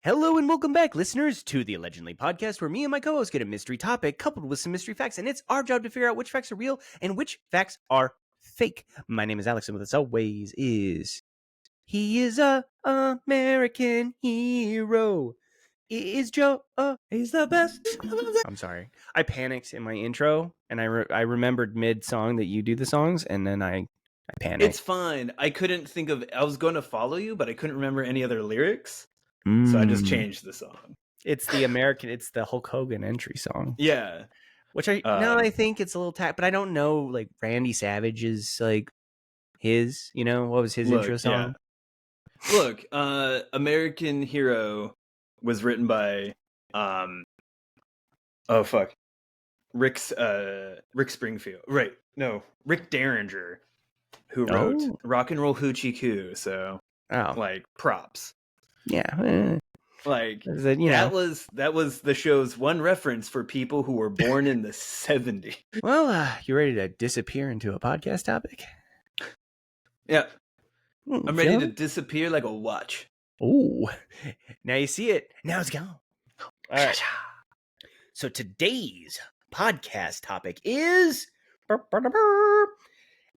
Hello and welcome back, listeners, to the Allegendly podcast, where me and my co-host get a mystery topic coupled with some mystery facts, and it's our job to figure out which facts are real and which facts are fake. My name is Alex, and with us always is... He is a American hero. Is Joe. He's the best. I'm sorry. I panicked in my intro, and I remembered mid-song that you do the songs, and then I panicked. It's fine. I couldn't think of... I was going to follow you, but I couldn't remember any other lyrics. So I just changed the song. It's the American... It's the Hulk Hogan entry song. Yeah. Which I think it's a little but I don't know, like, Randy Savage is, like, his, what was his intro song? Yeah. Look, American Hero was written by, Rick Springfield. Right. No, Rick Derringer, who wrote Rock and Roll Hoochie Coo. So, like, props. Yeah. Like, that was the show's one reference for people who were born in the 70s. Well, you ready to disappear into a podcast topic? Yeah. I'm ready to disappear like a watch. Oh, now you see it. Now it's gone. All right. So today's podcast topic is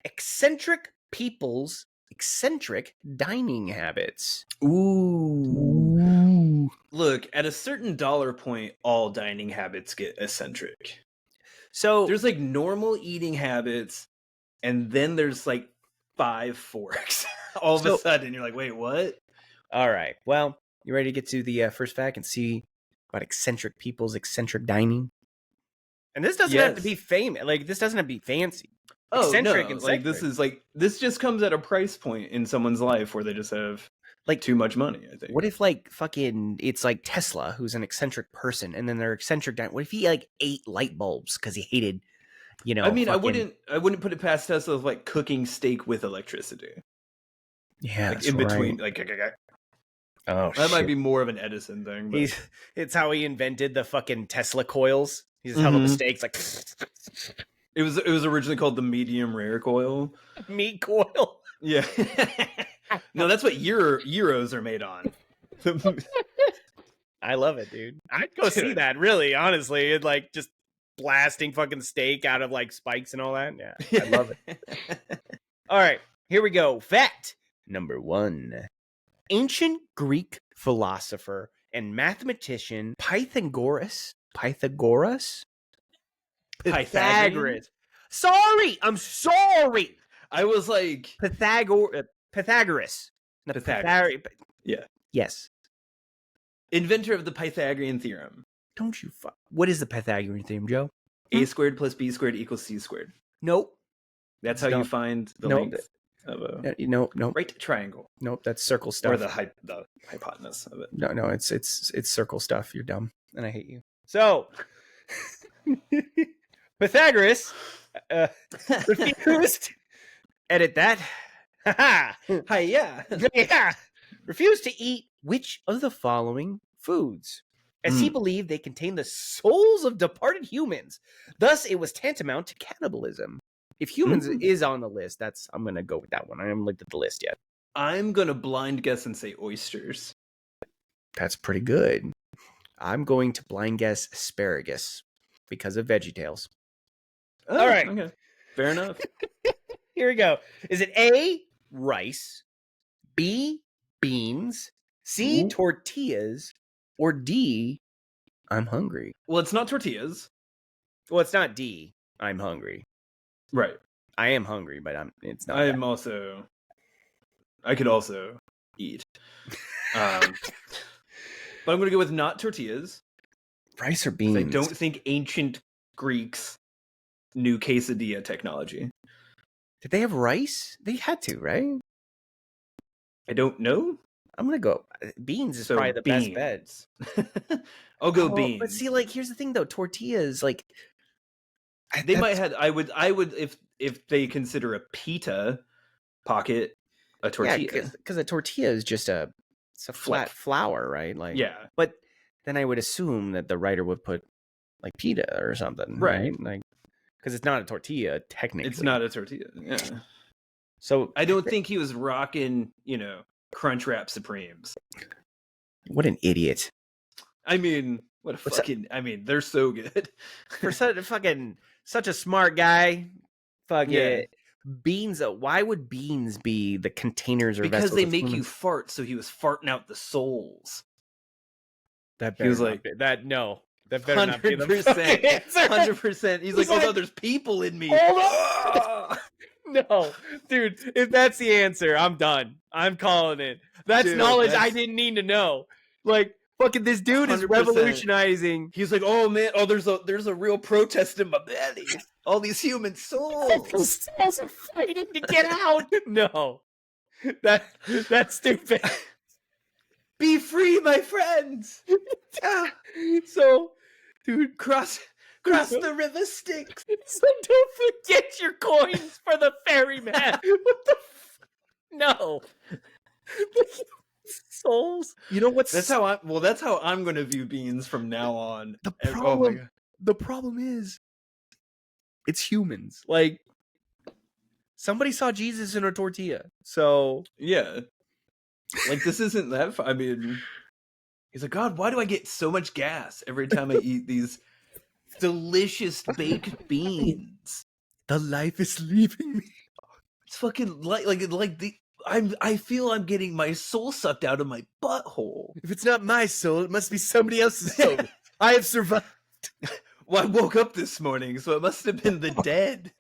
eccentric people's eccentric dining habits. Ooh. Look, at a certain dollar point, all dining habits get eccentric. So there's like normal eating habits, and then there's like 5 forks. All of a sudden, you're like, wait, what? All right. Well, you ready to get to the first fact and see about eccentric people's eccentric dining? And this doesn't have to be famous. Like, this doesn't have to be fancy. Oh, eccentric no. and like, this just comes at a price point in someone's life where they just have like too much money, I think. What if, like, it's like Tesla, who's an eccentric person, and then they're eccentric dining? What if he, like, ate light bulbs because he hated, I mean, I wouldn't put it past Tesla of, like, cooking steak with electricity. Yeah, like, in between, like, that might be more of an Edison thing. But... It's how he invented the fucking Tesla coils. He just held up the steaks like. It was originally called the medium rare coil. Meat coil. Yeah. No, that's what Euros are made on. I love it, dude. I'd go see that, really, honestly. It, like, just blasting fucking steak out of, like, spikes and all that. Yeah, I love it. All right, here we go. Fact number 1. Ancient Greek philosopher and mathematician Pythagoras. Sorry, I'm sorry. I was like Pythagoras. Yeah. Yes. Inventor of the Pythagorean theorem. Don't you fuck. What is the Pythagorean theorem, Joe? A squared plus B squared equals C squared. Nope. That's how you find the length of a right triangle. Nope, that's circle stuff. Or the hypotenuse of it. No, it's circle stuff. You're dumb, and I hate you. So, Pythagoras refused. Edit that. Hi, yeah. Yeah. Refused to eat which of the following foods, as he believed they contained the souls of departed humans. Thus, it was tantamount to cannibalism. If humans is on the list, I'm going to go with that one. I haven't looked at the list yet. I'm going to blind guess and say oysters. That's pretty good. I'm going to blind guess asparagus because of VeggieTales. Oh, all right. Okay. Fair enough. Here we go. Is it A, rice, B, beans, C, tortillas, or D, I'm hungry? Well, it's not tortillas. Well, it's not D, I'm hungry. Right. I am hungry, but it's not. I could also eat. But I'm going to go with not tortillas. Rice or beans? I don't think ancient Greeks knew quesadilla technology. Did they have rice? They had to, right? I don't know. I'm going to go. Beans is probably the best bet. I'll go beans. But see, like, here's the thing, though. Tortillas, like... They might have... I would if they consider a pita pocket a tortilla. Yeah, because a tortilla is just it's a flat flour, right? Like, yeah. But then I would assume that the writer would put, like, pita or something, right? Like, because it's not a tortilla, technically. It's not a tortilla, yeah. So I don't think he was rocking, Crunchwrap Supremes. What an idiot. I mean, what a fucking... I mean, they're so good. For such a smart guy. Fuck it. Beans, why would beans be the containers or because vessels? Because they make you fart, so he was farting out the souls. That better not be. That better not be the 100%. He's like, oh no, there's people in me. No, dude, if that's the answer, I'm done. I'm calling it. That's knowledge I didn't need to know. Like, fucking this dude 100%. Is revolutionizing. He's like, oh man, there's a real protest in my belly. All these human souls. Souls are fighting to get out. No, that's stupid. Be free, my friends. So, dude, cross the river Styx. So don't forget your coins for the ferryman. What the no. Souls. You know what's that's how I'm going to view beans from now on. The problem is it's humans. Like, somebody saw Jesus in a tortilla. So, yeah. Like, this isn't that I mean, he's like, God, why do I get so much gas every time I eat these delicious baked beans? The life is leaving me. It's fucking I feel I'm getting my soul sucked out of my butthole. If it's not my soul, it must be somebody else's soul. I have survived. Well, I woke up this morning, so it must have been the dead.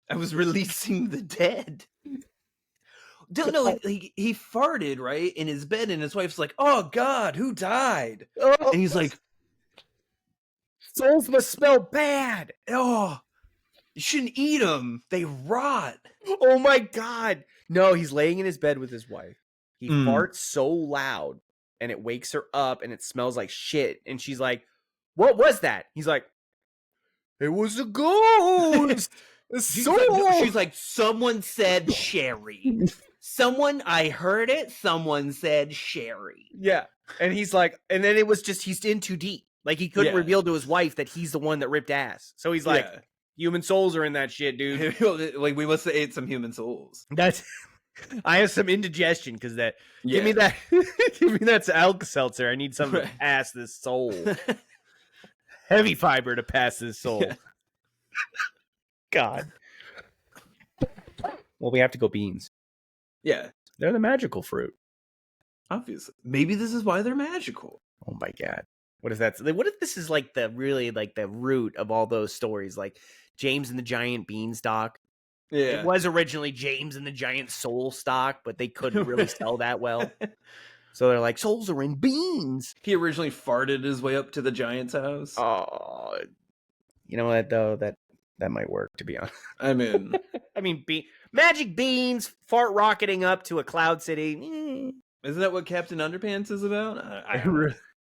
I was releasing the dead. No, he farted, right, in his bed, and his wife's like, oh, God, who died? Oh. And he's like, souls must smell bad. Oh, you shouldn't eat them. They rot. Oh, my God. No, he's laying in his bed with his wife. He farts so loud, and it wakes her up, and it smells like shit. And she's like, what was that? He's like, it was a ghost. She's like, someone said Sherry. I heard it. Someone said Sherry. Yeah. And he's like, and then it was just, he's in too deep. Like, he couldn't reveal to his wife that he's the one that ripped ass. So he's like, human souls are in that shit, dude. Like, we must have ate some human souls. I have some indigestion because that. Give me that. Give me that Alka-Seltzer. I need something to pass this soul. Heavy fiber to pass this soul. Yeah. God. Well, we have to go beans. Yeah. They're the magical fruit. Obviously. Maybe this is why they're magical. Oh my God. What if this is like the root of all those stories? Like James and the Giant Beanstalk. Yeah. It was originally James and the Giant Soul Stock, but they couldn't really sell that well. So they're like, souls are in beans. He originally farted his way up to the giant's house. Oh. You know what, though? That might work, to be honest. I mean, magic beans, fart rocketing up to a cloud city. Isn't that what Captain Underpants is about? I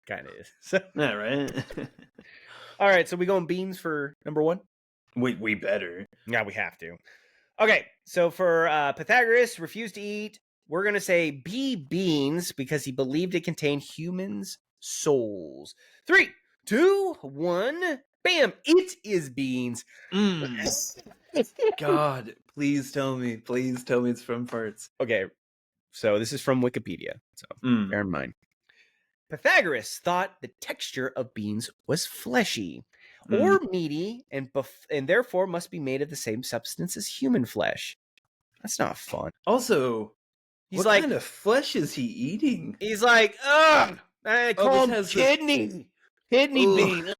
kind of is. So, yeah, right. All right, so we going beans for number one? We better. Yeah, we have to. Okay, so for Pythagoras refused to eat, we're going to say B, beans, because he believed it contained humans' souls. 3, 2, 1... Bam! It is beans. God, please tell me it's from farts. Okay, so this is from Wikipedia, so bear in mind. Pythagoras thought the texture of beans was fleshy or meaty, and therefore must be made of the same substance as human flesh. That's not fun. Also, what kind of flesh is he eating? He's like, ugh! I call him kidney bean.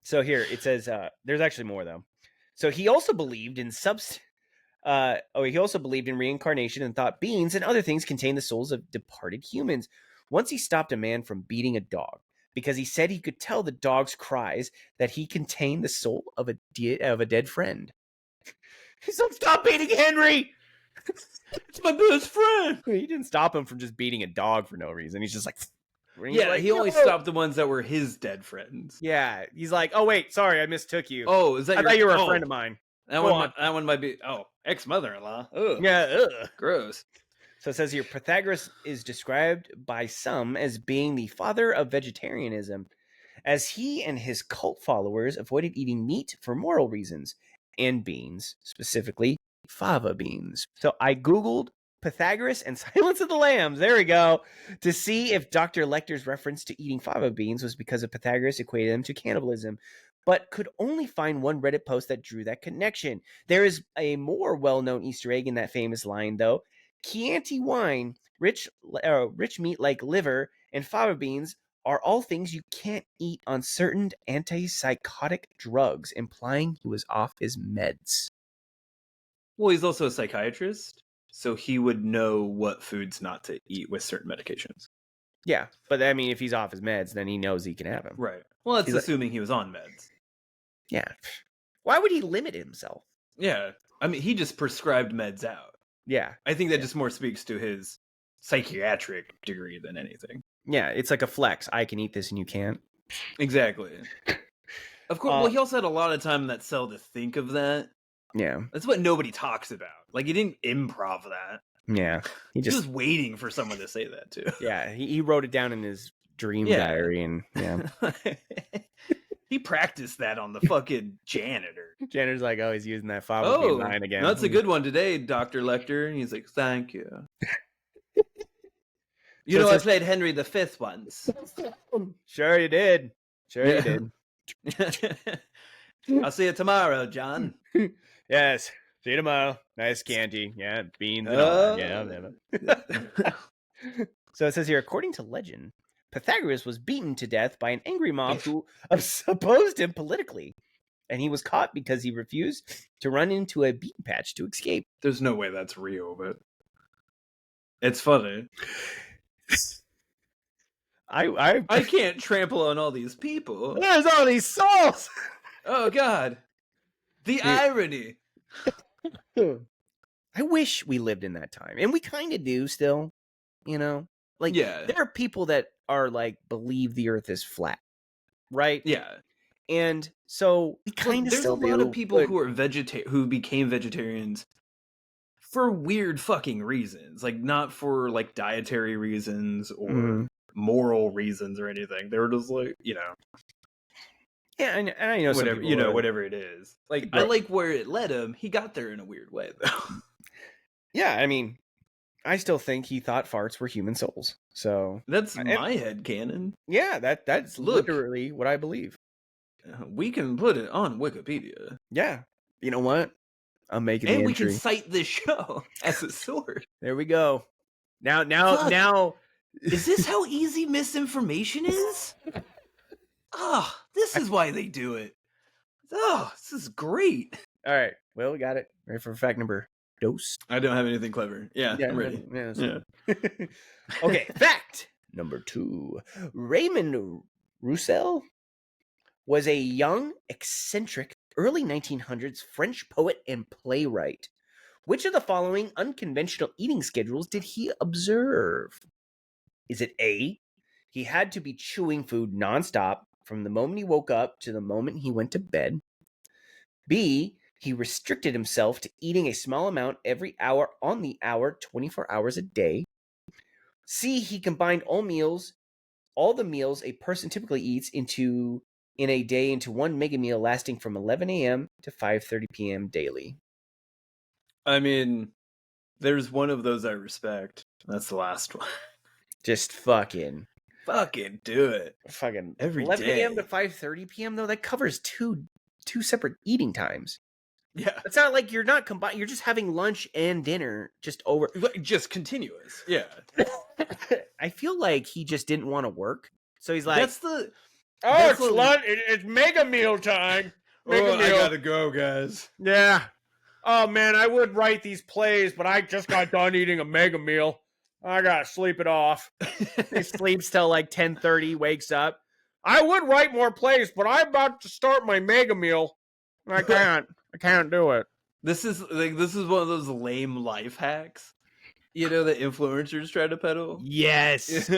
So here it says there's actually more though. So he also believed in he also believed in reincarnation and thought beans and other things contained the souls of departed humans. Once he stopped a man from beating a dog because he said he could tell the dog's cries that he contained the soul of a dead friend. He said, "Stop beating Henry! It's my best friend." He didn't stop him from just beating a dog for no reason. He's just like. He only stopped the ones that were his dead friends. Yeah, he's like, "Oh wait, sorry, I mistook you. Oh, is that? I thought you were a friend of mine." That one might be. Oh, ex-mother-in-law. Ugh. Yeah, gross. So it says here, Pythagoras is described by some as being the father of vegetarianism, as he and his cult followers avoided eating meat for moral reasons and beans, specifically fava beans. So I googled Pythagoras, and Silence of the Lambs. There we go. To see if Dr. Lecter's reference to eating fava beans was because of Pythagoras equated them to cannibalism, but could only find one Reddit post that drew that connection. There is a more well-known Easter egg in that famous line, though. Chianti wine, rich meat like liver, and fava beans are all things you can't eat on certain antipsychotic drugs, implying he was off his meds. Well, he's also a psychiatrist, so he would know what foods not to eat with certain medications. Yeah, but I mean, if he's off his meds, then he knows he can have them. Right. Well, that's assuming he was on meds. Yeah. Why would he limit himself? Yeah. I mean, he just prescribed meds out. Yeah. I think that just more speaks to his psychiatric degree than anything. Yeah, it's like a flex. I can eat this and you can't. Exactly. Of course. Well, he also had a lot of time in that cell to think of that. Yeah. That's what nobody talks about. Like, he didn't improv that. Yeah. He was waiting for someone to say that, too. Yeah. He wrote it down in his dream diary and He practiced that on the fucking janitor. Janitor's like, oh, he's using that fava bean line again. That's a good one today, Dr. Lecter. And he's like, thank you. You know, I played Henry V once. Sure you did. Sure you did. I'll see you tomorrow, John. Yes. See you tomorrow. Nice candy. Yeah, beans and all that. Yeah. So it says here, according to legend, Pythagoras was beaten to death by an angry mob who opposed him politically. And he was caught because he refused to run into a beaten patch to escape. There's no way that's real, but it's funny. I can't trample on all these people. There's all these souls. Oh God, the irony. I wish we lived in that time, and we kind of do still. You know, like there are people that are like believe the Earth is flat, right? Yeah, and so we kind of still do. There's a lot of people who are who became vegetarians for weird fucking reasons, like not for like dietary reasons or moral reasons or anything. They were just like, you know, yeah, and I know whatever, you know, whatever it is. Like, I like where it led him. He got there in a weird way, though. Yeah, I mean, I still think he thought farts were human souls. So that's my headcanon. Yeah, that's literally what I believe. We can put it on Wikipedia. Yeah, you know what? I'm making the entry. And we can cite this show as a source. There we go. Now. Is this how easy misinformation is? Oh, this is why they do it. Oh, this is great. All right. Well, we got it. Ready for fact number dose? I don't have anything clever. Yeah, I'm ready. Yeah. Okay, fact number 2. Raymond Roussel was a young, eccentric, early 1900s French poet and playwright. Which of the following unconventional eating schedules did he observe? Is it A, he had to be chewing food nonstop from the moment he woke up to the moment he went to bed? B, he restricted himself to eating a small amount every hour on the hour, 24 hours a day? C, he combined all the meals a person typically eats in a day into one mega meal lasting from 11 a.m. to 5:30 p.m. daily. I mean, there's one of those I respect. That's the last one. Just fucking do it. Fucking every 11 day. a.m. to 5:30 p.m. though, that covers two separate eating times. Yeah. It's not like you're not combined, you're just having lunch and dinner just continuous. Yeah. I feel like he just didn't want to work. So he's like, it's mega meal time. I gotta go, guys. Yeah. Oh man, I would write these plays, but I just got done eating a mega meal. I gotta sleep it off. He sleeps till like 10:30, wakes up. I would write more plays, but I'm about to start my mega meal. I can't do it. This is one of those lame life hacks, you know, that influencers try to peddle. Yes.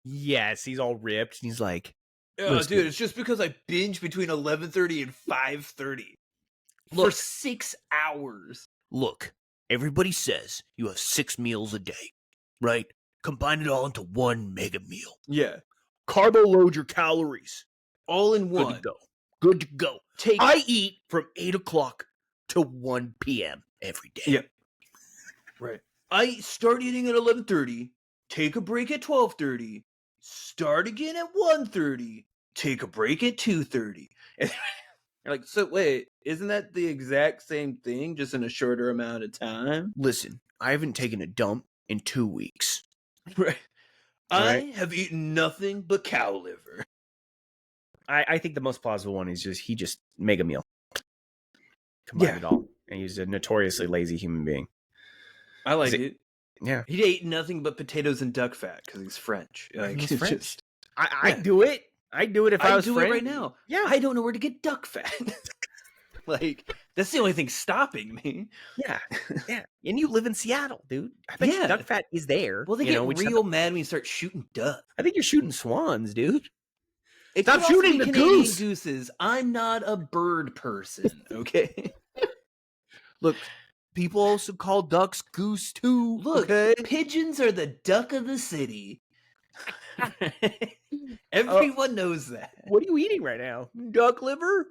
Yes, he's all ripped and he's like, oh, dude, it's just because I binge between 11:30 and 5:30 for 6 hours. Look, everybody says you have 6 meals a day, right? Combine it all into one mega meal. Yeah. Carbo load your calories. All in one. Good to go. I eat from 8 o'clock to 1 p.m. every day. Yeah. Right. I start eating at 11:30, take a break at 12:30, start again at 1:30, take a break at 2:30. And you're like, so wait, isn't that the exact same thing, just in a shorter amount of time? Listen, I haven't taken a dump in 2 weeks. Right. All I right? have eaten nothing but cow liver. I think the most plausible one is he just mega meal. Combined it all. And he's a notoriously lazy human being. I like it. Yeah. He ate nothing but potatoes and duck fat because he's French. Like, He's French. Just, I'd do it. I'd do it if I was do French. it right now. Yeah. I don't know where to get duck fat. Like, that's the only thing stopping me. Yeah. Yeah. And you live in Seattle, dude. I bet you duck fat is there. Well, they get real mad when you start shooting duck. I think you're shooting swans, dude. Stop shooting the Canadian gooses. I'm not a bird person, okay? Look, people also call ducks goose too. Look, pigeons are the duck of the city. Everyone knows that. What are you eating right now? Duck liver?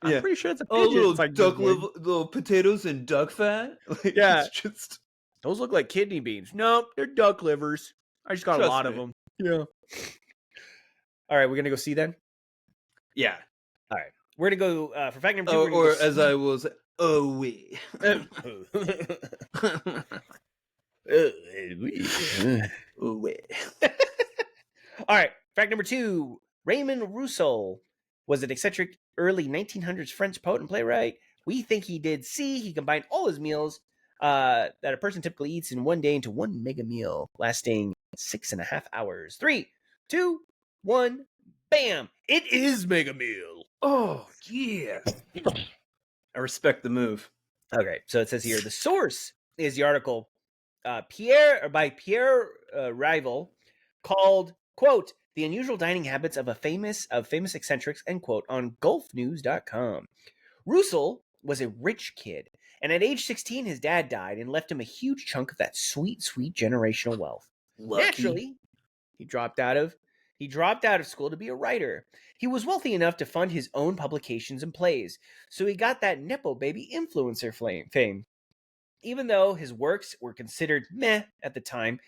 I'm pretty sure it's a pigeon. Little duck liver, little potatoes and duck fat. Like, yeah, it's just those look like kidney beans. Nope, they're duck livers. I just got a lot of them. Yeah. All right, we're gonna go see then. Yeah. All right, we're gonna go for fact number 2. Or as I will say, we. All right, fact number 2. Raymond Roussel was an eccentric early 1900s French poet and playwright. We think he did C. He combined all his meals that a person typically eats in one day into one mega meal, lasting 6.5 hours. 3, 2, 1, bam! It is mega meal. Oh, yeah. I respect the move. Okay, so it says here, the source is the article by Pierre Rival called, quote, The Unusual Dining Habits of Famous Eccentrics, end quote, on golfnews.com. Roussel was a rich kid, and at age 16, his dad died and left him a huge chunk of that sweet, sweet generational wealth. Lucky. Naturally, he dropped out of school to be a writer. He was wealthy enough to fund his own publications and plays, so he got that Nepo baby influencer fame. Even though his works were considered meh at the time,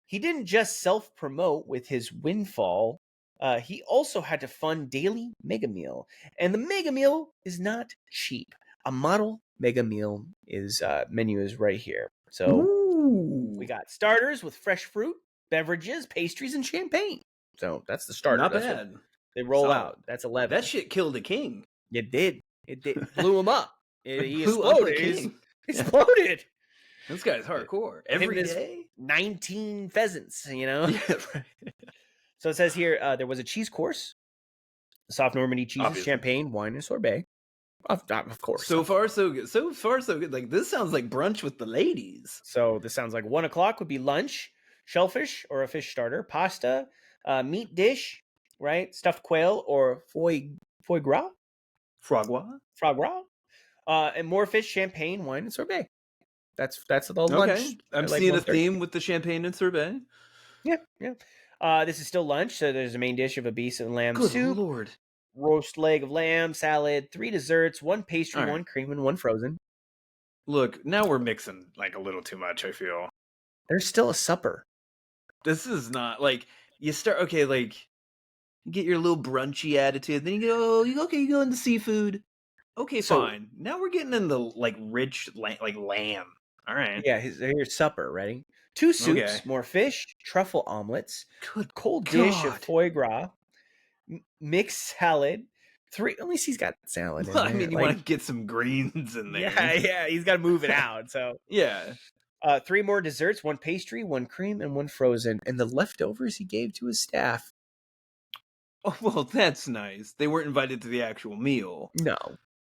he didn't just self-promote with his windfall. He also had to fund daily mega meal, and the mega meal is not cheap. A model mega meal menu is right here. So we got starters with fresh fruit, beverages, pastries, and champagne. So that's the starter. Not bad. They roll out. That's 11. That shit killed a king. It did. It blew him up. He blew up a exploded. king. Exploded. This guy's hardcore. Every day? 19 pheasants, you know? Yeah, right. So it says here, there was a cheese course, soft Normandy cheeses, champagne, wine, and sorbet. Of course. So far, so good. So far, so good. Like, this sounds like brunch with the ladies. So this sounds like 1 o'clock would be lunch, shellfish or a fish starter, pasta, meat dish, right? Stuffed quail or foie gras? Foie gras? And more fish, champagne, wine, and sorbet. That's the lunch. Okay. I'm seeing a theme with the champagne and sorbet. Yeah. This is still lunch, so there's a main dish of a beef and lamb Good soup. Lord. Roast leg of lamb, salad, 3 desserts, 1 pastry, 1 cream, and 1 frozen. Look, now we're mixing like a little too much, I feel. There's still a supper. This is not like you start like you get your little brunchy attitude, then you go into seafood. Okay, So- fine. Now we're getting into like rich like lamb. All right. Yeah, here's supper, ready? 2 soups, Okay. more fish, truffle omelets, Good cold dish of God. foie gras, mixed salad. 3, at least he's got salad in Well, there. I mean, you want to get some greens in there. Yeah, he's got to move it out. So Yeah. 3 more desserts, 1 pastry, 1 cream, and 1 frozen. And the leftovers he gave to his staff. Oh, well, that's nice. They weren't invited to the actual meal. No.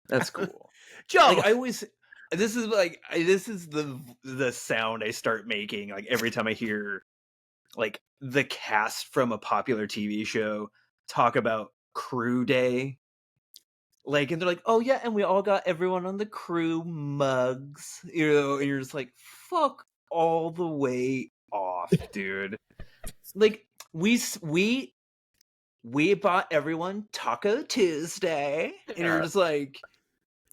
That's cool. Joe! Like, this is the sound I start making like every time I hear like the cast from a popular TV show talk about crew day. Like, and they're like, oh yeah, and we all got everyone on the crew mugs, you know, and you're just like, fuck all the way off, dude. Like, we bought everyone Taco Tuesday, and you're just like,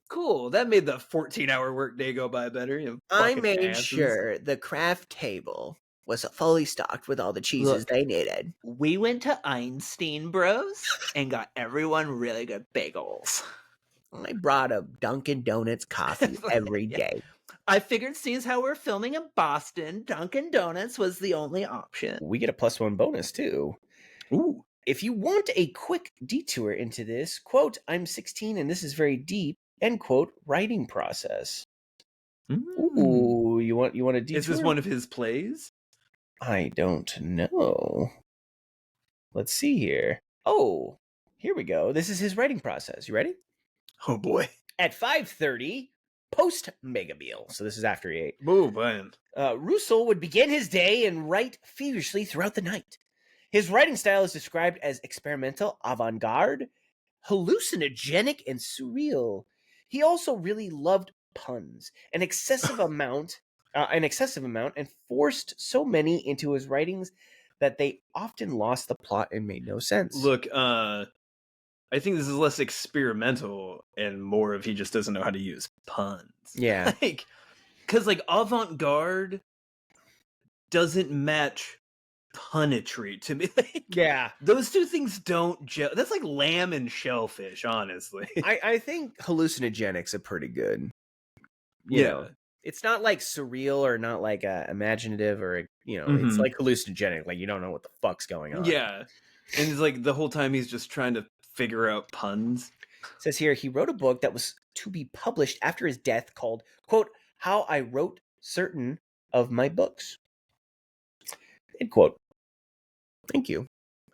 Cool. That made the 14-hour workday go by better. You I fucking made asses. sure the craft table was fully stocked with all the cheeses Look. they needed. We went to Einstein Bros and got everyone really good bagels. I brought up Dunkin' Donuts coffee every day. I figured since how we're filming in Boston, Dunkin' Donuts was the only option. We get a +1 bonus too. Ooh. If you want a quick detour into this, quote, I'm 16 and this is very deep, end quote, writing process. Ooh, you want a detour? Is this one of his plays? I don't know. Let's see here. Oh, here we go. This is his writing process. You ready? Oh boy. At 5:30, post mega meal. So this is after he ate. Oh man. Russell would begin his day and write feverishly throughout the night. His writing style is described as experimental, avant-garde, hallucinogenic, and surreal. He also really loved puns, an excessive amount, and forced so many into his writings that they often lost the plot and made no sense. Look, I think this is less experimental and more of he just doesn't know how to use puns. Yeah. Because avant-garde doesn't match punetry to me. Yeah. Those two things don't gel. That's like lamb and shellfish, honestly. I think hallucinogenics are pretty good. You know, it's not like surreal or not like imaginative or, it's like hallucinogenic. Like you don't know what the fuck's going on. Yeah. And it's like the whole time he's just trying to figure out puns. It says here, he wrote a book that was to be published after his death called, quote, How I Wrote Certain of My Books. End quote. Thank you.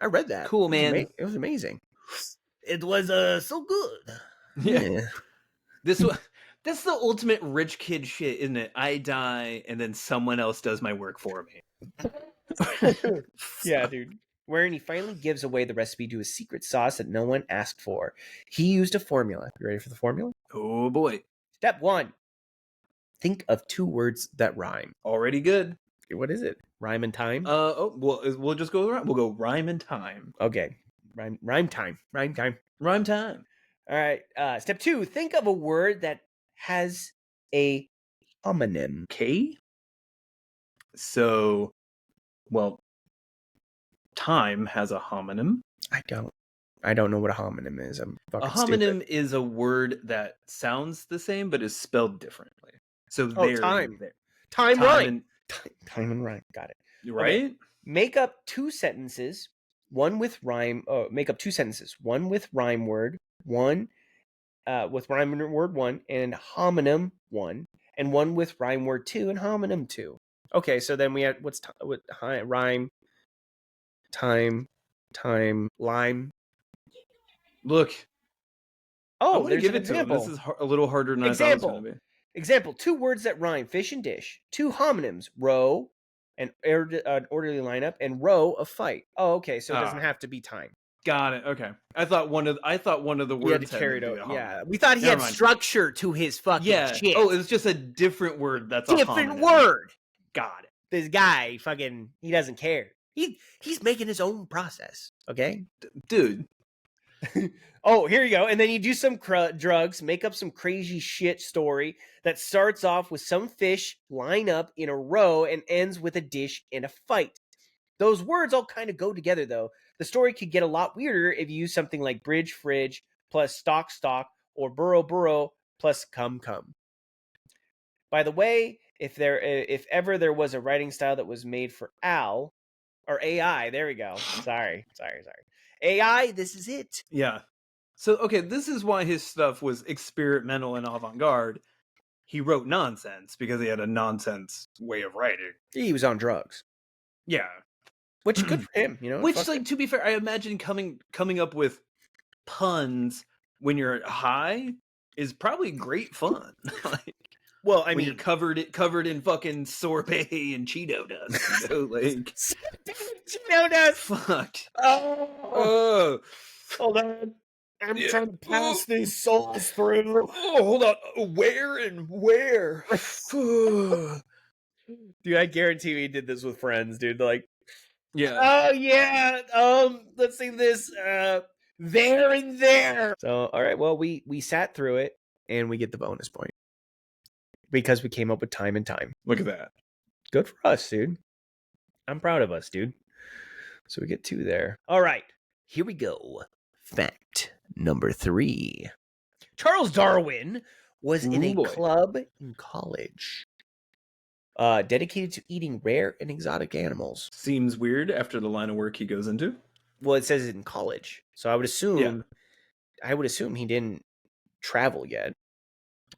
I read that. Cool, man. It was amazing. It was so good. Yeah. That's the ultimate rich kid shit, isn't it? I die and then someone else does my work for me. Yeah, dude. Wherein he finally gives away the recipe to a secret sauce that no one asked for. He used a formula. You ready for the formula? Oh boy. Step 1. Think of 2 words that rhyme. Already good. What is it? Rhyme and time? We'll just go around. We'll go rhyme and time. Okay. Rhyme time. Rhyme time. Rhyme time. All right. Step 2. Think of a word that has a homonym. Okay. So, time has a homonym. I don't know what a homonym is. I'm fucking A homonym stupid. is a word that sounds the same but is spelled differently. So time. There. Time rhyme. Time and rhyme. Got it. Right? Okay. Make up 2 sentences. One with rhyme. Make up 2 sentences. One with rhyme word. One with rhyme word 1 and homonym 1, and one with rhyme word 2 and homonym 2. Okay, so then we had rhyme, time, lime. Look. Oh, there's give an example. This is a little harder than I thought it was going to be. Example: 2 words that rhyme: fish and dish. 2 homonyms: row, an orderly lineup, and row of fight. Oh, okay, so it doesn't have to be time. Got it. Okay. I thought one of the words had carried to be over. Yeah, we thought he had structure to his fucking shit. Oh, it was just a different word. That's different word. Got it. This guy he doesn't care. He's making his own process. Okay, dude. Oh, here you go. And then you do some drugs, make up some crazy shit story that starts off with some fish line up in a row and ends with a dish in a fight. Those words all kind of go together, though. The story could get a lot weirder if you use something like bridge, fridge, plus stock, or burrow, plus come. By the way, if ever there was a writing style that was made for AI, there we go. Sorry. AI, this is it. Yeah. So, okay, this is why his stuff was experimental and avant-garde. He wrote nonsense because he had a nonsense way of writing. He was on drugs. Yeah. Which good for him, Which, to be fair, I imagine coming up with puns when you're high is probably great fun. Well, I mean, you're covered in fucking sorbet and Cheeto dust. Cheeto dust. Fuck. Oh. Hold on. I'm trying to pass these souls through. Oh, hold on. Where and where? Dude, I guarantee we did this with friends, dude. Like, yeah. Oh yeah. Let's see this. There and there. So, all right. Well, we sat through it. and we get the bonus point because we came up with time and time. Look at that. Good for us, dude. I'm proud of us, dude. So we get 2 there. All right, here we go. Fact number 3. Charles Darwin was in a club in college dedicated to eating rare and exotic animals. Seems weird after the line of work he goes into. Well, it says it in college. So I would assume he didn't travel yet.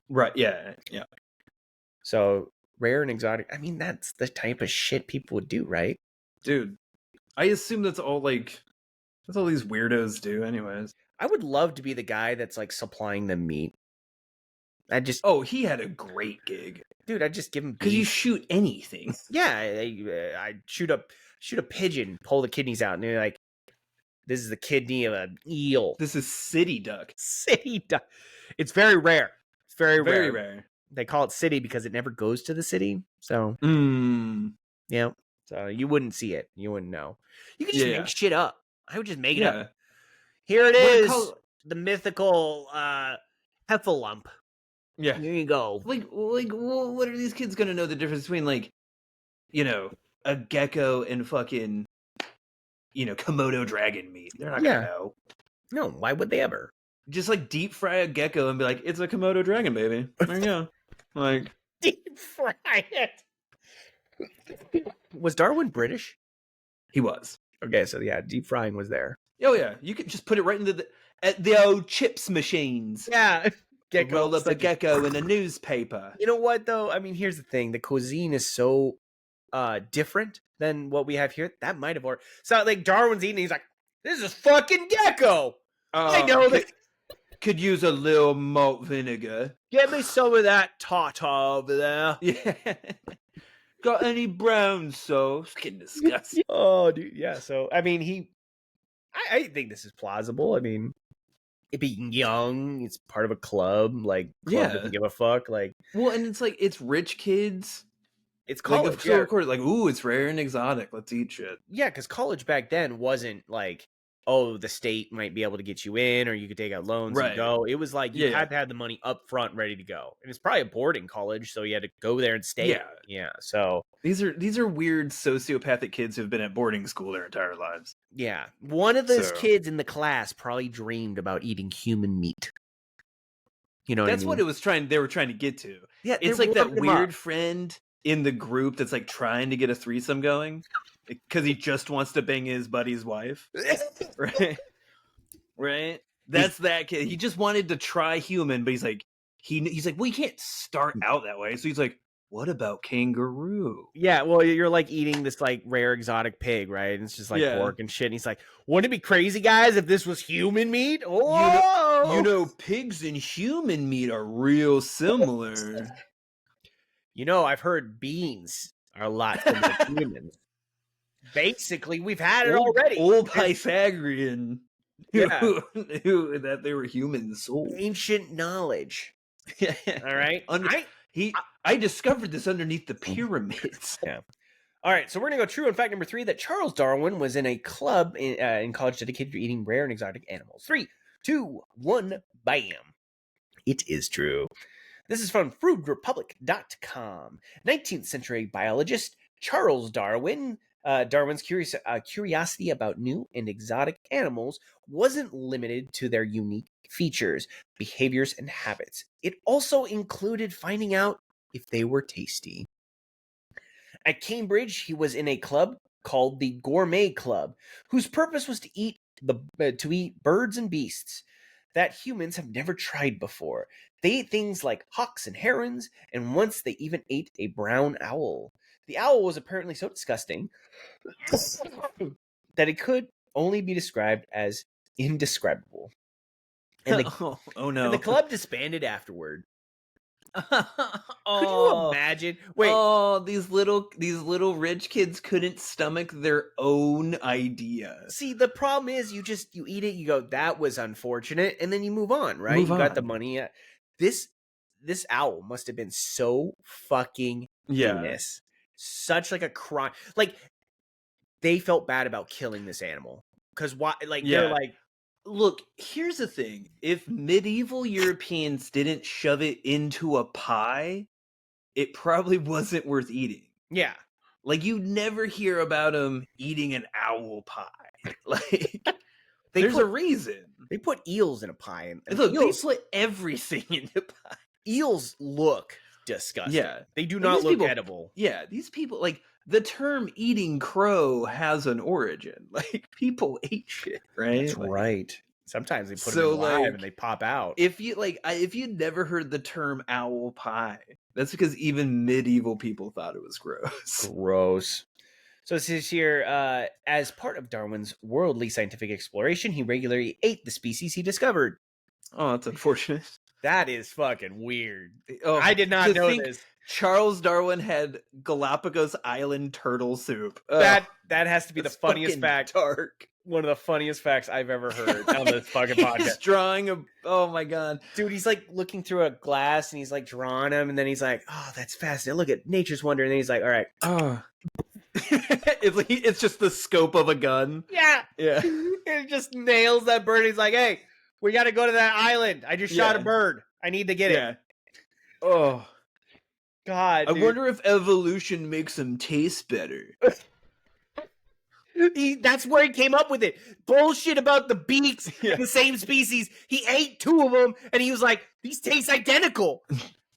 Right, yeah. So rare and exotic, I mean, that's the type of shit people would do, right? Dude, I assume that's all these weirdos do anyways. I would love to be the guy that's like supplying them meat. Oh, he had a great gig. Dude, I'd just give him beef. Because you shoot anything. Yeah, I shoot a pigeon, pull the kidneys out, and they're like, this is the kidney of an eel. This is city duck. City duck. It's very rare. It's very rare. They call it city because it never goes to the city. So, yeah. So you wouldn't see it. You wouldn't know. You could just make shit up. I would just make it up. Here it is. The mythical heffalump. Yeah. There you go. What are these kids going to know the difference between, a gecko and fucking, Komodo dragon meat? They're not going to know. No, why would they ever? Just, deep fry a gecko and be like, it's a Komodo dragon, baby. There you go. Deep fry it. Was Darwin British? He was. Okay, so yeah, deep frying was there. Oh, yeah. You could just put it right into the old chips machines. Yeah. Roll up a gecko in a newspaper. You know what, though? I mean, here's the thing. The cuisine is so different than what we have here. That might have worked. So, Darwin's eating, he's like, this is fucking gecko. I know that. Could use a little malt vinegar. Get me some of that tartar over there. Yeah. Got any brown sauce? Getting disgusting. Oh, dude. Yeah. So, I mean, I think this is plausible. I mean, it being young, it's part of a club. Club doesn't give a fuck. Well, and it's rich kids. It's college. Of course, ooh, it's rare and exotic. Let's eat shit. Yeah, because college back then wasn't oh, the state might be able to get you in, or you could take out loans and go. It was you had to have the money up front ready to go. And it's probably a boarding college, so you had to go there and stay. Yeah. Yeah. So these are weird sociopathic kids who've been at boarding school their entire lives. Yeah. One of those kids in the class probably dreamed about eating human meat. You know that's what I mean? They were trying to get to. Yeah, it's that weird friend in the group that's trying to get a threesome going. Because he just wants to bang his buddy's wife. Right? That's that kid. He just wanted to try human, but he's like, well, you can't start out that way. So he's like, what about kangaroo? Yeah, well, you're eating this rare exotic pig, right? And it's just pork and shit. And he's like, wouldn't it be crazy, guys, if this was human meat? Oh, pigs and human meat are real similar. I've heard beans are a lot similar to humans. Basically, we've had it already. Old Pythagorean knew that they were human souls. Ancient knowledge. All right. I discovered this underneath the pyramids. Yeah. All right. So we're going to go true on fact number 3 that Charles Darwin was in a club in college dedicated to eating rare and exotic animals. 3, 2, 1, bam. It is true. This is from foodrepublic.com. 19th century biologist Charles Darwin. Darwin's curiosity about new and exotic animals wasn't limited to their unique features, behaviors, and habits. It also included finding out if they were tasty. At Cambridge, he was in a club called the Gourmet Club, whose purpose was to eat birds and beasts that humans have never tried before. They ate things like hawks and herons, and once they even ate a brown owl. The owl was apparently so disgusting that it could only be described as indescribable. And oh no! And the club disbanded afterward. Could you imagine? Wait. Oh, these little rich kids couldn't stomach their own idea. See, the problem is you eat it, you go, that was unfortunate, and then you move on, right? You got the money. This owl must have been so fucking heinous. Such a crime. They felt bad about killing this animal. Because why? They're like, Look, here's the thing. If medieval Europeans didn't shove it into a pie, it probably wasn't worth eating. Yeah. Like, you never hear about them eating an owl pie. Like, They there's put, a reason. They put eels in a pie. And Look, eels, they put everything in the pie. Eels look disgusting. Yeah. They do Like, not these look people- edible. Yeah, these people, like, the term eating crow has an origin. Like, people ate shit, right? That's Like, right. Sometimes they put So, them in live like, and they pop out. if you never heard the term owl pie, that's because even medieval people thought it was gross. Gross. So it says here, as part of Darwin's worldly scientific exploration, he regularly ate the species he discovered. Oh, that's unfortunate. That is fucking weird. Oh, I did not to know think this. Charles Darwin had Galapagos Island turtle soup. That has to be the That's funniest fucking fact. Dark. One of the funniest facts I've ever heard on this fucking podcast. He's drawing a. Oh my god, Dude, he's like looking through a glass and he's like drawing them, and then he's like, "Oh, that's fascinating. Look at nature's wonder." And then he's like, "All right, oh. It's just the scope of a gun. yeah." Yeah. It just nails that bird. He's like, "Hey, we got to go to that island. I just shot a Yeah. bird. I need to get it." Yeah. Oh, God, I dude. wonder if evolution makes them taste better. That's where he came up with it. Bullshit about the beaks in the same species. He ate two of them, and he was like, "These taste identical.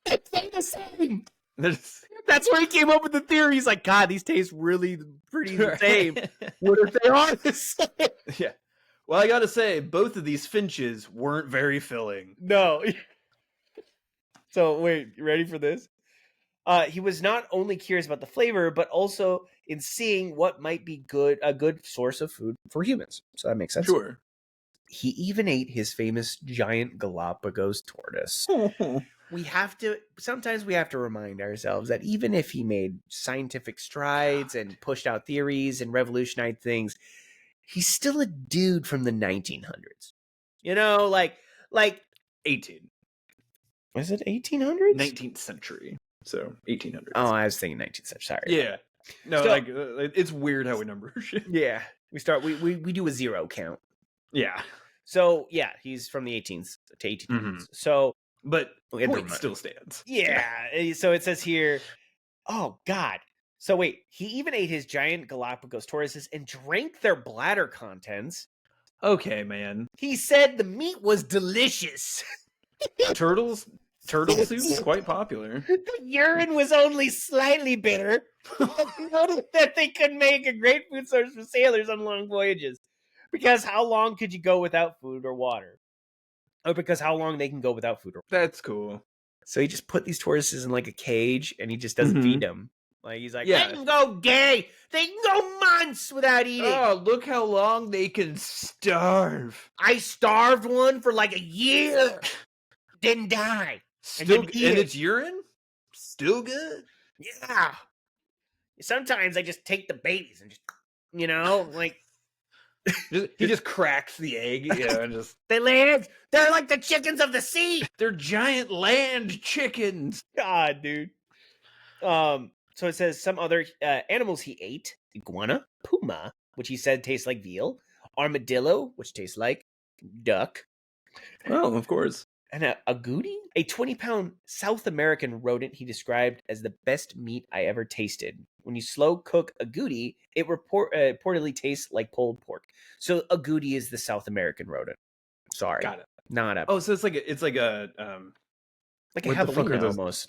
They taste the same." That's where he came up with the theory. He's like, "God, these taste really pretty the same. What if they are the same?" Yeah. Well, I gotta say, both of these finches weren't very filling. No. So wait, you ready for this? He was not only curious about the flavor, but also in seeing what might be a good source of food for humans. So that makes sense. Sure. He even ate his famous giant Galapagos tortoise. Sometimes we have to remind ourselves that even if he made scientific strides and pushed out theories and revolutionized things, he's still a dude from the 1900s. You know, like 18. was it 1800s? 19th century. So 1800s. Oh, I was thinking 19th century. Sorry. Yeah. No, So- like it's weird how we number shit. Yeah. We do a zero count. Yeah. So yeah, he's from the 18th to 1800s. Mhm. So But we had to point remind- still stands. yeah. So it says here, oh God. So wait, he even ate his giant Galapagos tortoises and drank their bladder contents. Okay, man. He said the meat was delicious. Turtle soup is quite popular. The urine was only slightly bitter. Noted that they could make a great food source for sailors on long voyages. Because how long could you go without food or water? Or because how long they can go without food or water. That's cool. So he just put these tortoises in like a cage and he just doesn't Mhm. feed them. Like he's like, Yeah. they can go gay. They can go months without eating. Oh, look how long they can starve. I starved one for like a year. Didn't die. Still, then eat and it. it's urine? Still good? Yeah. Sometimes I just take the babies and just, like He just cracks the egg. Yeah, and just they lay eggs. They're like the chickens of the sea. they're giant land chickens. God, dude. So it says some other animals he ate: iguana, puma, which he said tastes like veal, armadillo, which tastes like duck, Oh, of course. and a agouti, a 20-pound South American rodent he described as the best meat I ever tasted. When you slow cook agouti, it reportedly tastes like pulled pork. So agouti is the South American rodent. Sorry, Got it. not a Oh, so it's like a like a what the fuck are javelina those? almost.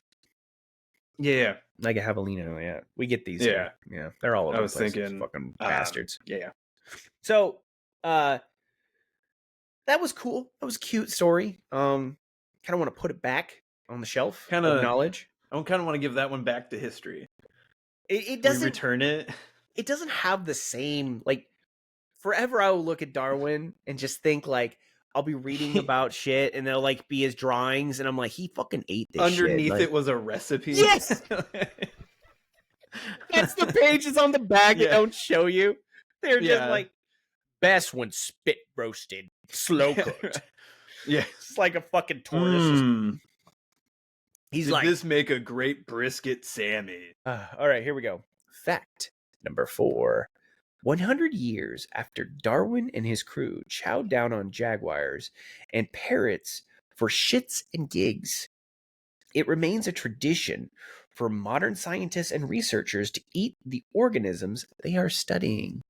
yeah. Like a javelina, yeah. We get these. Yeah. Yeah. They're all over I was the place. thinking, Fucking bastards. Yeah. So, that was cool. That was a cute story. Kind of want to put it back on the shelf. Kinda- of knowledge. I kind of want to give that one back to history. It We doesn't. return it. It doesn't have the same like. Forever, I will look at Darwin and just think like I'll be reading about shit, and they'll like be his drawings, and I'm like, he fucking ate this. Underneath shit. Like, it was a recipe. Yes! That's the pages on the back that Yeah. don't show you. They're just Yeah. like best when spit roasted, slow cooked. Yeah. It's like a fucking tortoise. Mm. He's Did like, this make a great brisket Sammy? all right, here we go. Fact number 4. 100 years after Darwin and his crew chowed down on jaguars and parrots for shits and gigs, it remains a tradition for modern scientists and researchers to eat the organisms they are studying.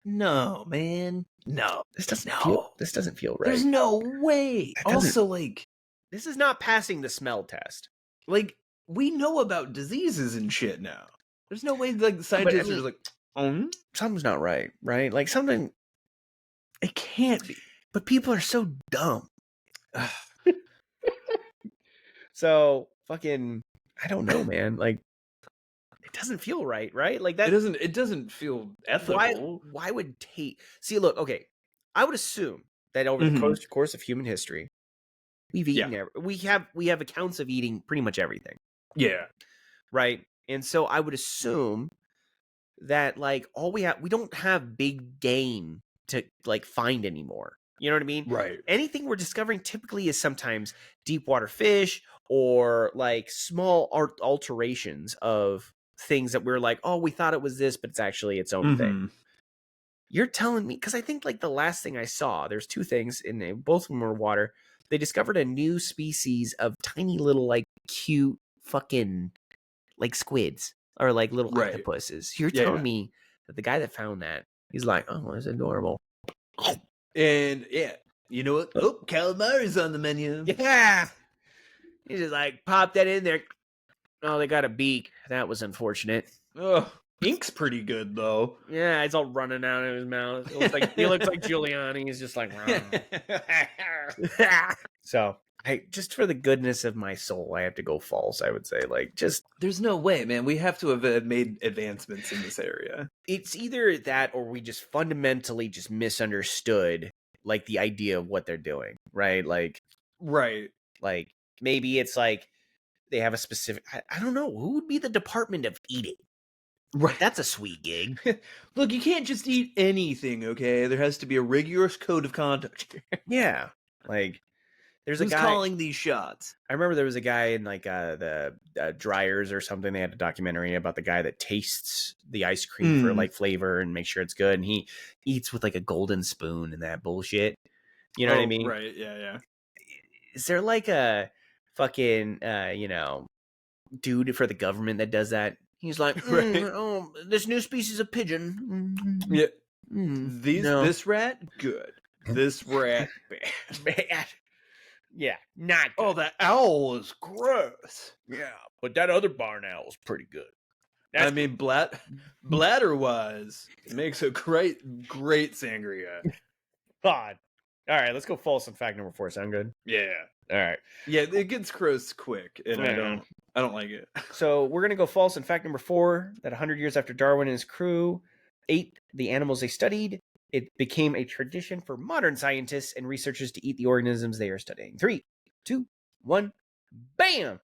No, man. No. This doesn't No. feel right. There's no way. That doesn't- Also, like, This is not passing the smell test. like, we know about diseases and shit now. There's no way, like, the scientists are just like, Something's not right, right? Like something. It can't be. But people are so dumb. So fucking, I don't know, man. Like, it doesn't feel right, right? Like that. It doesn't feel ethical. Why would see? Look, okay. I would assume that over the course of human history, we've eaten. We have accounts of eating pretty much everything. Yeah. Right. And so I would assume that like we don't have big game to like find anymore. You know what I mean? Right. Anything we're discovering typically is sometimes deep water fish or like small alterations of things that we're like, oh, we thought it was this, but it's actually its own thing. You're telling me, because I think like the last thing I saw, there's two things in there, both of them were water. They discovered a new species of tiny little like cute fucking like squids or like little octopuses. You're telling me that the guy that found that, he's like, oh, it's adorable. And you know what? Oh, calamari's on the menu. Yeah. He just like pop that in there. Oh, they got a beak. That was unfortunate. Oh, ink's pretty good though. Yeah, it's all running out of his mouth. He looks like Giuliani. He's just like, so just for the goodness of my soul, I have to go false. I would say, like, just there's no way, man. We have to have made advancements in this area. It's either that or we just fundamentally just misunderstood like the idea of what they're doing, right? Like maybe it's like they have a specific. I don't know who would be the Department of Eating. Right, that's a sweet gig. Look, you can't just eat anything, okay? There has to be a rigorous code of conduct. Yeah, like there's Who's a guy calling these shots. I remember there was a guy in like the dryers or something. They had a documentary about the guy that tastes the ice cream for like flavor and make sure it's good, and he eats with like a golden spoon and that bullshit. You know what I mean? Right? Yeah. Is there like a fucking dude for the government that does that? He's like, oh, this new species of pigeon. Yeah. This rat, good. This rat, bad. Yeah, not good. Oh, that owl is gross. Yeah, but that other barn owl is pretty good. I mean, bladder-wise, it makes a great sangria. God. All right, let's go false on fact number 4. Sound good? Yeah. All right. Yeah, it gets gross quick, and I don't like it. So we're going to go false on fact number 4, that 100 years after Darwin and his crew ate the animals they studied, it became a tradition for modern scientists and researchers to eat the organisms they are studying. 3, 2, 1, bam!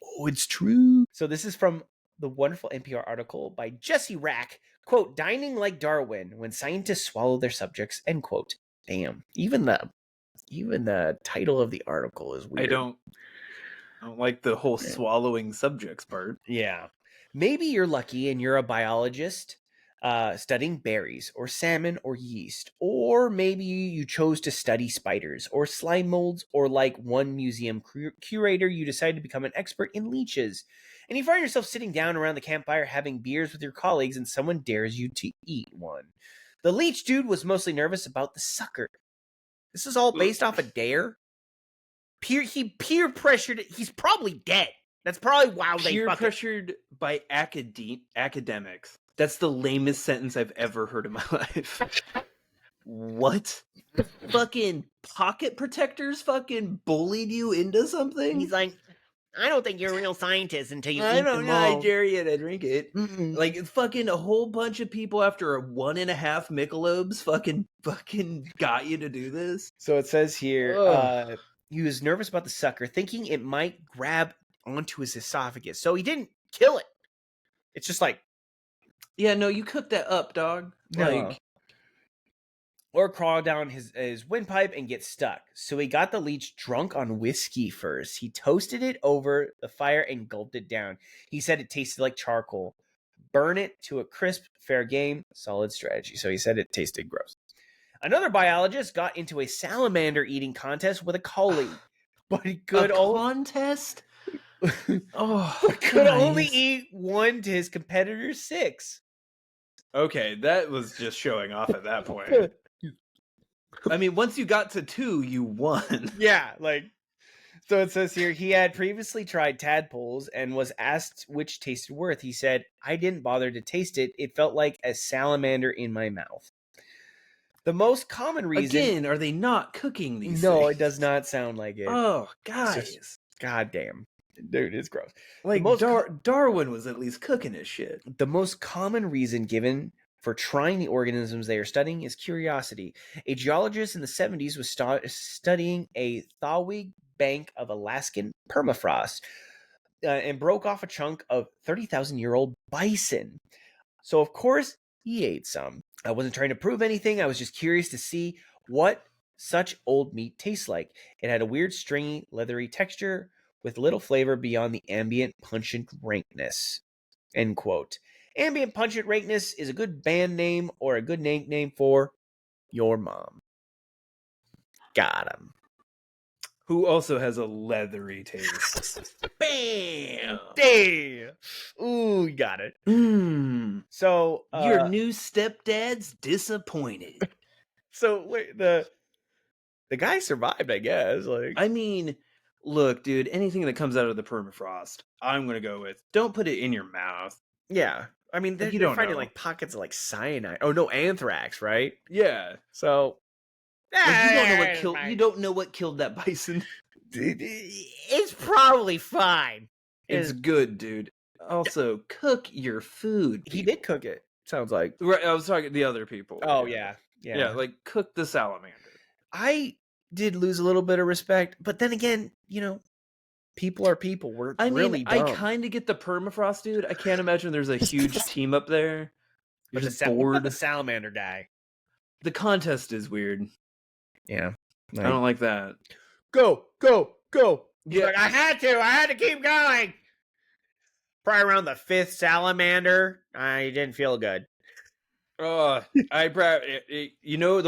Oh, it's true. So this is from the wonderful NPR article by Jesse Rack, quote, dining like Darwin when scientists swallow their subjects, end quote. Damn. Even the title of the article is weird. I don't like the whole swallowing subjects part. Yeah. Maybe you're lucky and you're a biologist studying berries or salmon or yeast. Or maybe you chose to study spiders or slime molds, or like one museum curator, you decided to become an expert in leeches. And you find yourself sitting down around the campfire having beers with your colleagues and someone dares you to eat one. The leech dude was mostly nervous about the sucker. This is all based off a dare. He peer pressured. He's probably dead. That's probably why they peer pressured by academics. That's the lamest sentence I've ever heard in my life. What? Fucking pocket protectors fucking bullied you into something? He's like, I don't think you're a real scientist until you eat them all. I dare you to drink it. Mm-mm. Like fucking a whole bunch of people after a 1.5 Michelob's fucking got you to do this. So it says here, he was nervous about the sucker, thinking it might grab onto his esophagus. So he didn't kill it. It's just like, yeah, no, you cook that up, dog. Like, or crawl down his windpipe and get stuck. So he got the leech drunk on whiskey first. He toasted it over the fire and gulped it down. He said it tasted like charcoal. burn it to a crisp, fair game, solid strategy. So he said it tasted gross. Another biologist got into a salamander eating contest with a colleague, but he could contest? Oh, could only eat 1 to his competitor's 6. Okay, that was just showing off at that point. I mean, once you got to 2, you won. Yeah, like, so it says here, he had previously tried tadpoles and was asked which tasted worse. He said, I didn't bother to taste it. It felt like a salamander in my mouth. The most common reason... Again, are they not cooking these No, things? it does not sound like it. Oh, guys. Just, goddamn. Dude, it's gross. Like, Darwin was at least cooking his shit. The most common reason given for trying the organisms they are studying is curiosity. A geologist in the 70s was studying a thawig bank of Alaskan permafrost and broke off a chunk of 30,000-year-old bison. So, of course, he ate some. I wasn't trying to prove anything. I was just curious to see what such old meat tastes like. It had a weird, stringy, leathery texture with little flavor beyond the ambient pungent rankness. End quote. Ambient pungent rankness is a good band name or a good nickname for your mom. Got him. Who also has a leathery taste. Bam! Damn! Ooh, you got it. So your new stepdad's disappointed. So wait, the guy survived, I guess. Like, I mean, look, dude, anything that comes out of the permafrost, I'm gonna go with. Don't put it in your mouth. Yeah, I mean, they're finding like pockets of like cyanide. Oh no, anthrax, right? Yeah. So like, you don't know what killed that bison. It's probably fine. It's good, dude. Also, cook your food. He did cook it. Sounds like. Right, I was talking to the other people. Oh yeah. Like cook the salamander. I did lose a little bit of respect, but then again, people are people. We're really dumb. I kind of get the permafrost, dude. I can't imagine there's a huge team up there. You're just bored. The salamander guy. The contest is weird. Yeah, I don't like that. Go. Yeah, like, I had to keep going. Probably around the 5th salamander, I didn't feel good. The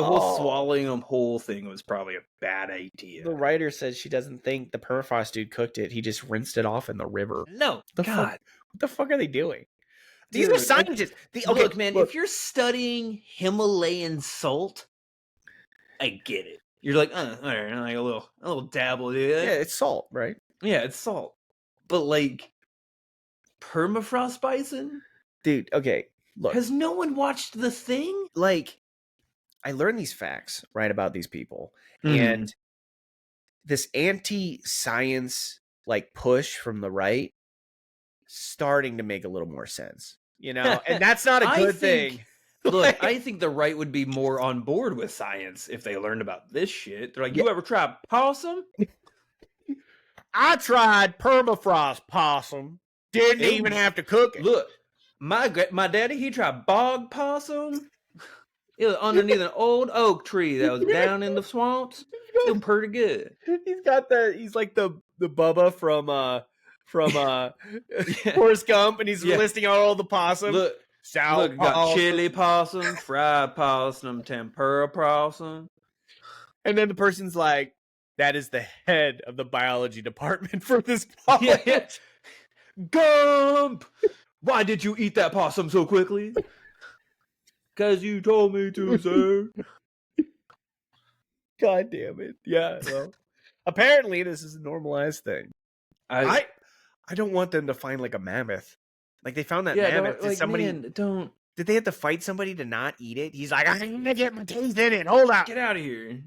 whole swallowing them whole thing was probably a bad idea. The writer says she doesn't think the permafrost dude cooked it. He just rinsed it off in the river. No, what the fuck are they doing? These are scientists. Look, man, if you're studying Himalayan salt, I get it. You're like, all right, like a little dabble, dude. Yeah, it's salt, right? Yeah, it's salt. But like permafrost bison? Dude, okay. Look. Has no one watched The Thing? Like, I learned these facts, right, about these people. And this anti-science like push from the right starting to make a little more sense. And that's not a good thing. Look, I think the right would be more on board with science if they learned about this shit. They're like, you ever tried possum? I tried permafrost possum. Didn't even have to cook it. Look, my daddy, he tried bog possum. It was underneath an old oak tree that was down in the swamps. It was pretty good. He's like the Bubba from Forrest Gump, and he's listing out all the possum. Look, got chili possum, fried possum, tempura possum. And then the person's like, that is the head of the biology department for this college. Yeah. Gump! Why did you eat that possum so quickly? Because you told me to, sir. God damn it. Yeah, well, apparently this is a normalized thing. I don't want them to find like a mammoth. Like they found that mammoth. Did they have to fight somebody to not eat it? He's like, I'm gonna get my teeth in it. Hold on. Get out of here.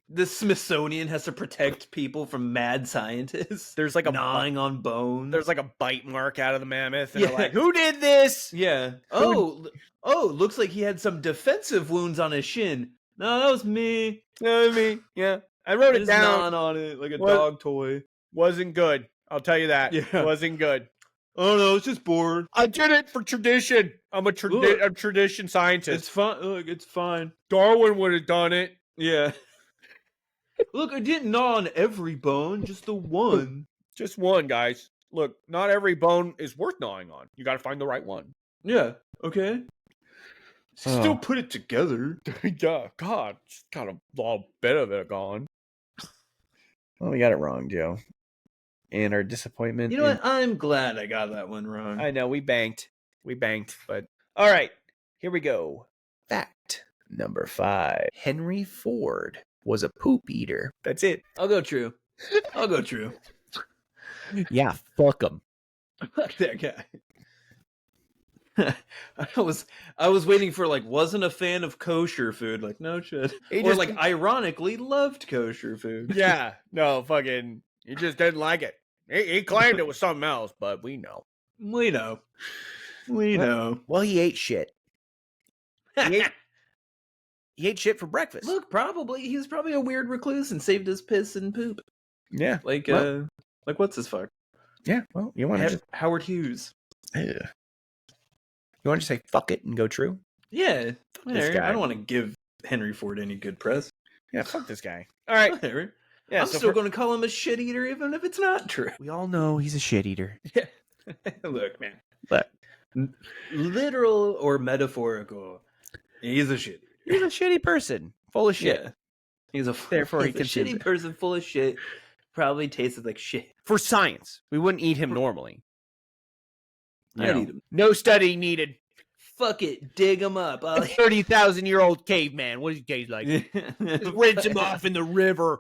The Smithsonian has to protect people from mad scientists. There's like a gnawing on bones. There's like a bite mark out of the mammoth. And they're like, who did this? Yeah. Oh, looks like he had some defensive wounds on his shin. No, that was me. That was me. Yeah. I wrote it down. On it like a dog toy. Wasn't good. I'll tell you that. Yeah. Wasn't good. Oh no, it's just bored. I did it for tradition. I'm a tradition scientist. It's fine. Look, it's fine. Darwin would have done it. Yeah. Look, I didn't gnaw on every bone, just the one. Just one, guys. look, not every bone is worth gnawing on. You got to find the right one. Yeah. Okay. Still put it together. Yeah, God, just got a little bit of it gone. Well, we got it wrong, Joe. And our disappointment. You know what? I'm glad I got that one wrong. I know, we banked, but all right, here we go. Fact number 5. Henry Ford was a poop eater. That's it. I'll go true. Yeah, fuck him. Fuck that guy. I was waiting for like wasn't a fan of kosher food, like no shit, or like ironically loved kosher food. Yeah, no, fucking, he just didn't like it. He claimed it was something else, but we know. We know. Well, he ate shit. He ate shit for breakfast. Look, he was probably a weird recluse and saved his piss and poop. Yeah, like what's his fuck? Yeah, well, you want to Howard Hughes. Yeah. You want to say fuck it and go true? Yeah, this guy. I don't want to give Henry Ford any good press. Yeah, fuck this guy. All right. Whatever. Yeah, I'm still going to call him a shit eater even if it's not true. We all know he's a shit eater. Yeah. Look, man. But literal or metaphorical, he's a shit eater. He's a shitty person. Full of shit. Yeah. He's a shitty person full of shit. Probably tasted like shit. For science, we wouldn't eat him normally. I'd eat him. No study needed. Fuck it, dig him up. A 30,000-year-old caveman. What does he taste like? Just rinse him off in the river.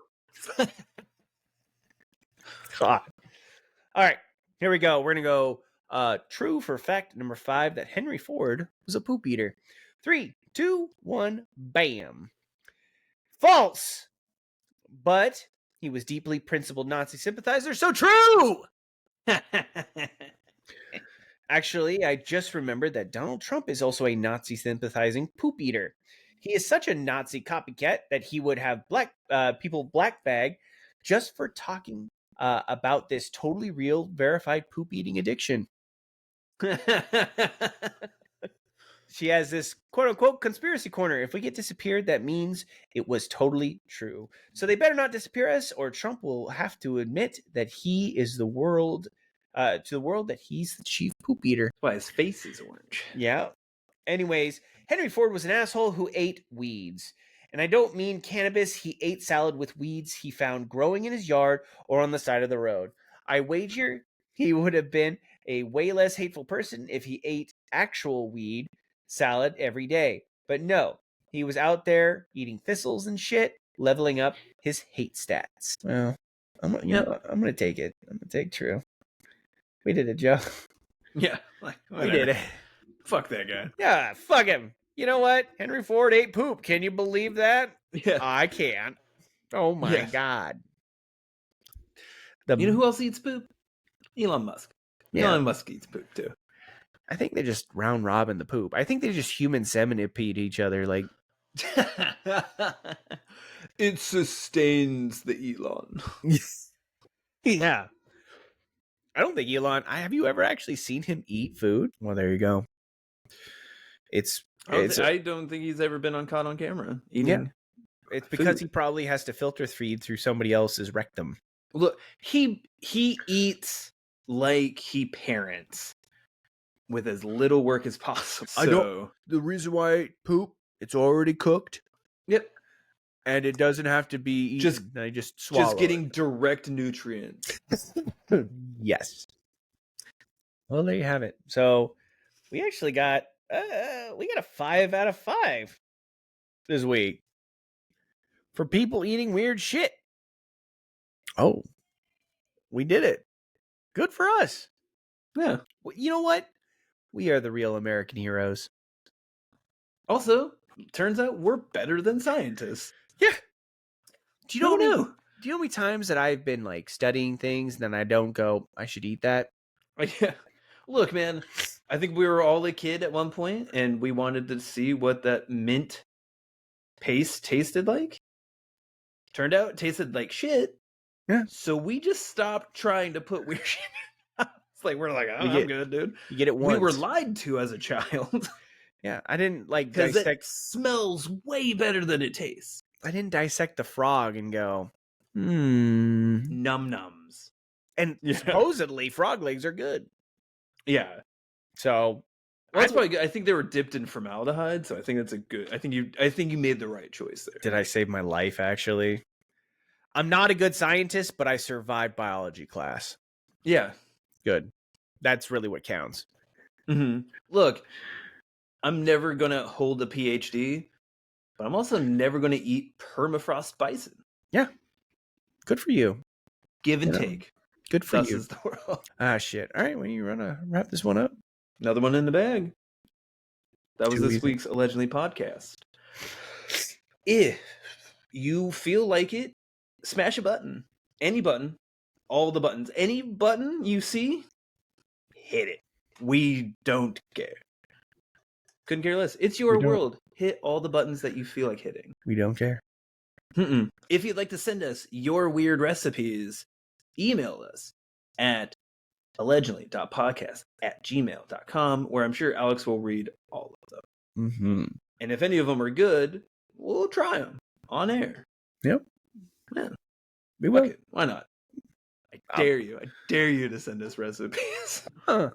God. All right, here we go. We're gonna go true for fact number 5 that Henry Ford was a poop eater. 3, 2, 1, bam. False. But he was deeply principled Nazi sympathizer, so true! Actually, I just remembered that Donald Trump is also a Nazi sympathizing poop eater. He is such a Nazi copycat that he would have people black bag just for talking about this totally real, verified poop eating addiction. She has this quote-unquote conspiracy corner. If we get disappeared, that means it was totally true. So they better not disappear us, or Trump will have to admit that he is the world, to the world, that he's the chief poop eater. That's why his face is orange. Yeah. Anyways, Henry Ford was an asshole who ate weeds. And I don't mean cannabis. He ate salad with weeds he found growing in his yard or on the side of the road. I wager he would have been a way less hateful person if he ate actual weed salad every day. But no, he was out there eating thistles and shit, leveling up his hate stats. Well, I'm going to take it. I'm going to take true. We did it, Joe. Yeah. We did it. Fuck that guy. Yeah, fuck him. You know what? Henry Ford ate poop. Can you believe that? Yeah. I can't. Oh my God. You know who else eats poop? Elon Musk. Yeah. Elon Musk eats poop too. I think they just round robin the poop. I think they just human seminipede each other. Like, it sustains the Elon. Yeah. I don't think Elon. Have you ever actually seen him eat food? Well, there you go. I don't think he's ever been caught on camera eating. Yeah. It's because he probably has to filter feed through somebody else's rectum. Look, he eats like he parents with as little work as possible. The reason why I ate poop, it's already cooked. Yep. And it doesn't have to be eaten. I just swallow just getting direct nutrients. Yes. Well, there you have it. So we actually got a 5 out of 5 this week for people eating weird shit. Oh, we did it. Good for us. Yeah. You know what? We are the real American heroes. Also, turns out we're better than scientists. Yeah. Do you know how many times that I've been like studying things and then I don't go, I should eat that? Yeah. Look, man, I think we were all a kid at one point and we wanted to see what that mint paste tasted like. Turned out it tasted like shit. Yeah. So we just stopped trying to put weird shit. It's like, we're like, oh, I'm good, dude. You get it once. We were lied to as a child. Yeah, I didn't like dissect. It smells way better than it tastes. I didn't dissect the frog and go, num nums. And Yeah. supposedly frog legs are good. Yeah. So Well, that's probably good. I think they were dipped in formaldehyde, so I think that's a good. I think you made the right choice there. did I save my life, actually? I'm not a good scientist, but I survived biology class. Yeah. Good. That's really what counts. Mm-hmm. Look, I'm never gonna hold a PhD, but I'm also never gonna eat permafrost bison. Yeah. Good for you. Give and You know, take. Good for Thus you. is the world. Ah, shit. All right, well, you want to wrap this one up? Another one in the bag. That was Too this easy. week's Allegedly podcast. If you feel like it, smash a button. Any button. All the buttons. Any button you see, hit it. We don't care. Couldn't care less. It's your We don't. world. Hit all the buttons that you feel like hitting. We don't care. Mm-mm. If you'd like to send us your weird recipes, email us at allegedly.podcast@gmail.com, where I'm sure Alex will read all of them. Mm-hmm. And if any of them are good, we'll try them on air. Yep. Yeah. We will. Fuck it. Why not? I dare you. I dare you to send us recipes. Huh.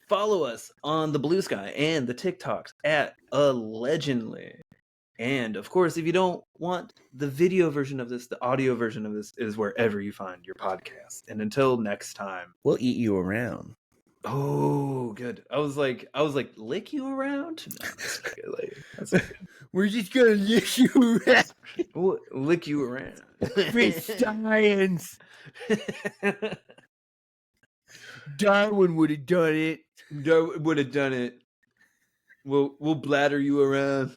Follow us on the Blue Sky and the TikToks at Allegendly. And of course, if you don't want the video version of this, the audio version of this is wherever you find your podcast. And until next time, We'll eat you around. oh, good. I was like, lick you around? No, that's good. That's good. We're just gonna lick you around. We'll lick you around. For science. Darwin would have done it. Would have done it. We'll bladder you around.